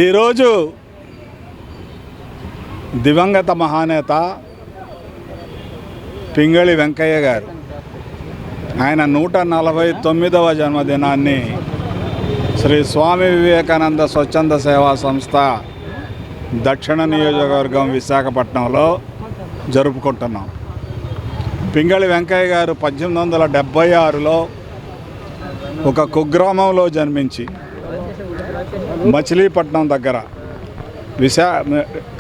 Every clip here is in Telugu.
ఈరోజు దివంగత మహానేత పింగళి వెంకయ్య గారు ఆయన 149వ జన్మదినాన్ని శ్రీ స్వామి వివేకానంద స్వచ్ఛంద సేవా సంస్థ దక్షిణ నియోజకవర్గం విశాఖపట్నంలో జరుపుకుంటున్నాం. పింగళి వెంకయ్య గారు 1876లో ఒక కుగ్రామంలో జన్మించి మచిలీపట్నం దగ్గర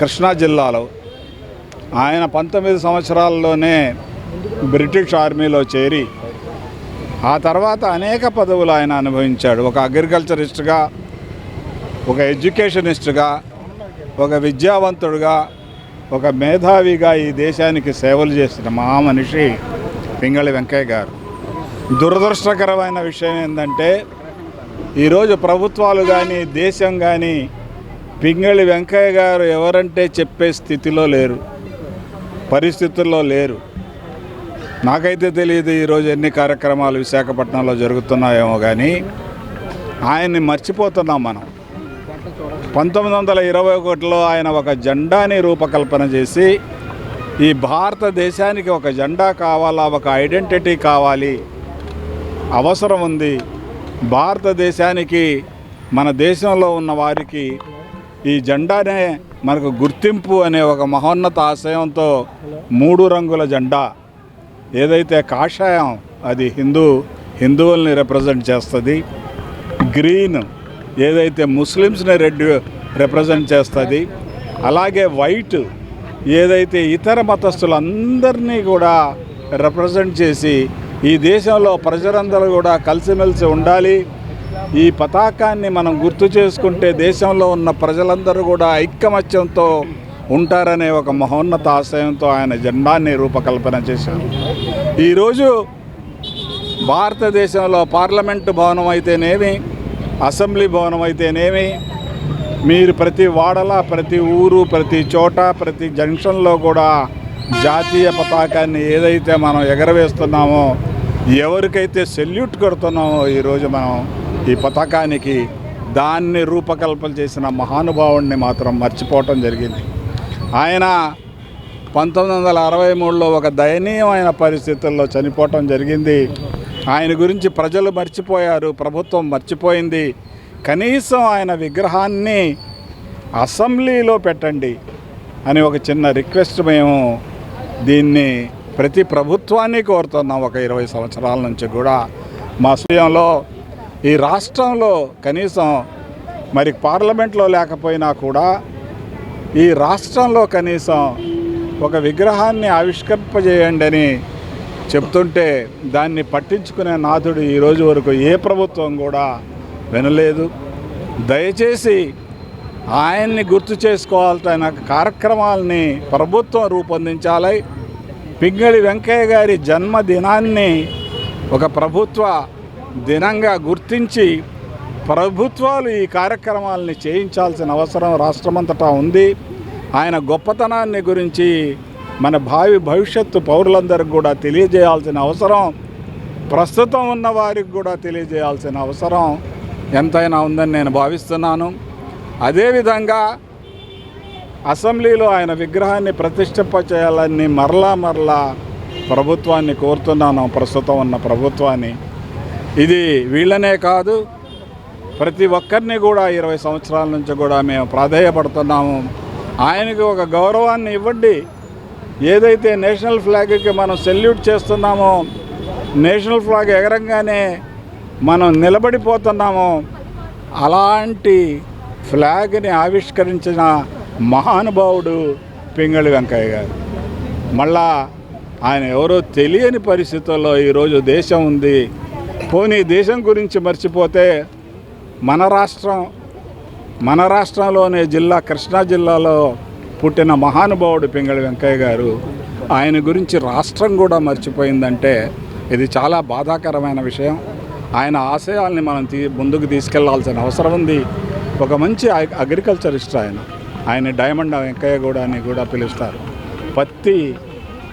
కృష్ణా జిల్లాలో ఆయన 19 సంవత్సరాల్లోనే బ్రిటిష్ ఆర్మీలో చేరి ఆ తర్వాత అనేక పదవులు ఆయన అనుభవించాడు. ఒక అగ్రికల్చరిస్ట్గా, ఒక ఎడ్యుకేషనిస్ట్గా, ఒక విద్యావంతుడుగా, ఒక మేధావిగా ఈ దేశానికి సేవలు చేసిన మహామనిషి పింగళి వెంకయ్య గారు. దురదృష్టకరమైన విషయం ఏంటంటే ఈరోజు ప్రభుత్వాలు కానీ దేశం కానీ పింగళి వెంకయ్య గారు ఎవరంటే చెప్పే స్థితిలో లేరు, పరిస్థితుల్లో లేరు. నాకైతే తెలియదు ఈరోజు ఎన్ని కార్యక్రమాలు విశాఖపట్నంలో జరుగుతున్నాయేమో కానీ ఆయన్ని మర్చిపోతున్నాం మనం. 1921లో ఆయన ఒక జెండాని రూపకల్పన చేసి ఈ భారతదేశానికి ఒక జెండా కావాలా, ఒక ఐడెంటిటీ కావాలి, అవసరం ఉంది, భారతదేశానికి మన దేశంలో ఉన్న వారికి ఈ జెండానే మనకు గుర్తింపు అనే ఒక మహోన్నత ఆశయంతో 3 రంగుల జెండా, ఏదైతే కాషాయం అది హిందువుల్ని రిప్రజెంట్ చేస్తుంది, గ్రీన్ ఏదైతే ముస్లిమ్స్ని రిప్రజెంట్ చేస్తుంది, అలాగే వైట్ ఏదైతే ఇతర మతస్థులందరినీ కూడా రిప్రజెంట్ చేసి ఈ దేశంలో ప్రజలందరూ కూడా కలిసిమెలిసి ఉండాలి, ఈ పతాకాన్ని మనం గుర్తు చేసుకుంటే దేశంలో ఉన్న ప్రజలందరూ కూడా ఐకమత్యంతో ఉంటారనే ఒక మహోన్నత ఆశయంతో ఆయన జెండాన్ని రూపకల్పన చేశారు. ఈరోజు భారతదేశంలో పార్లమెంటు భవనం అయితేనేమి, అసెంబ్లీ భవనం అయితేనేమి, మీరు ప్రతి వాడల, ప్రతి ఊరు, ప్రతి చోట, ప్రతి జంక్షన్లో కూడా జాతీయ పతాకాన్ని ఏదైతే మనం ఎగరవేస్తున్నామో, ఎవరికైతే సెల్యూట్ కొడుతున్నామో ఈరోజు మనం ఈ పతాకానికి, దాన్ని రూపకల్పన చేసిన మహానుభావుడిని మాత్రం మర్చిపోవటం జరిగింది. ఆయన 1963లో ఒక దయనీయమైన పరిస్థితుల్లో చనిపోవటం జరిగింది. ఆయన గురించి ప్రజలు మర్చిపోయారు, ప్రభుత్వం మర్చిపోయింది. కనీసం ఆయన విగ్రహాన్ని అసెంబ్లీలో పెట్టండి అని ఒక చిన్న రిక్వెస్ట్ మేము దీన్ని ప్రతి ప్రభుత్వాన్ని కోరుతున్నాం. ఒక 20 సంవత్సరాల నుంచి కూడా మా స్వయంలో ఈ రాష్ట్రంలో కనీసం మరి పార్లమెంట్లో లేకపోయినా కూడా ఈ రాష్ట్రంలో కనీసం ఒక విగ్రహాన్ని ఆవిష్కరింపజేయండి అని చెప్తుంటే దాన్ని పట్టించుకునే నాథుడు ఈరోజు వరకు ఏ ప్రభుత్వం కూడా వినలేదు. దయచేసి ఆయన్ని గుర్తు చేసుకోవాల్సిన కార్యక్రమాలని ప్రభుత్వం రూపొందించాలి. పింగళి వెంకయ్య గారి జన్మదినాన్ని ఒక ప్రభుత్వ దినంగా గుర్తించి ప్రభుత్వాలు ఈ కార్యక్రమాలని చేయించాల్సిన అవసరం రాష్ట్రమంతటా ఉంది. ఆయన గొప్పతనాన్ని గురించి మన భవిష్యత్తు పౌరులందరికీ కూడా తెలియజేయాల్సిన అవసరం, ప్రస్తుతం ఉన్న వారికి కూడా తెలియజేయాల్సిన అవసరం ఎంతైనా ఉందని నేను భావిస్తున్నాను. అదేవిధంగా అసెంబ్లీలో ఆయన విగ్రహాన్ని ప్రతిష్ఠింప చేయాలని మరలా ప్రభుత్వాన్ని కోరుతున్నాను, ప్రస్తుతం ఉన్న ప్రభుత్వాన్ని. ఇది వీళ్ళనే కాదు, ప్రతి ఒక్కరిని కూడా 20 సంవత్సరాల నుంచి కూడా మేము ప్రాధేయపడుతున్నాము. ఆయనకి ఒక గౌరవాన్ని ఇవ్వండి. ఏదైతే నేషనల్ ఫ్లాగ్కి మనం సెల్యూట్ చేస్తున్నామో, నేషనల్ ఫ్లాగ్ ఎగరంగానే మనం నిలబడిపోతున్నామో, అలాంటి ఫ్లాగ్ని ఆవిష్కరించిన మహానుభావుడు పింగళి వెంకయ్య గారు. మళ్ళా ఆయన ఎవరో తెలియని పరిస్థితుల్లో ఈరోజు దేశం ఉంది. పోనీ దేశం గురించి మర్చిపోతే మన రాష్ట్రంలోనే కృష్ణా జిల్లాలో పుట్టిన మహానుభావుడు పింగళి వెంకయ్య గారు. ఆయన గురించి రాష్ట్రం కూడా మర్చిపోయిందంటే ఇది చాలా బాధాకరమైన విషయం. ఆయన ఆశయాల్ని మనం ముందుకు తీసుకెళ్లాల్సిన అవసరం ఉంది. ఒక మంచి అగ్రికల్చరిస్ట్ ఆయన డైమండ్ వెంకయ్య కూడా అని కూడా పిలుస్తారు. పత్తి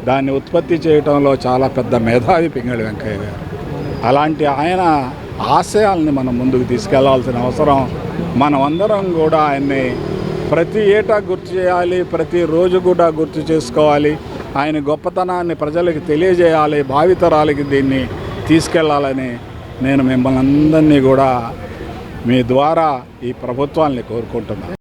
దాన్ని ఉత్పత్తి చేయడంలో చాలా పెద్ద మేధావి పింగళి వెంకయ్య గారు. అలాంటి ఆయన ఆశయాల్ని మనం ముందుకు తీసుకెళ్లాల్సిన అవసరం మనమందరం కూడా ఆయన్ని ప్రతి ఏటా గుర్తు చేయాలి, ప్రతిరోజు కూడా గుర్తు చేసుకోవాలి. ఆయన గొప్పతనాన్ని ప్రజలకు తెలియజేయాలి, భావితరాలకి దీన్ని తీసుకెళ్లాలని నేను మిమ్మల్ని అందరినీ కూడా మీ ద్వారా ఈ ప్రభుత్వాన్ని కోరుకుంటున్నాను.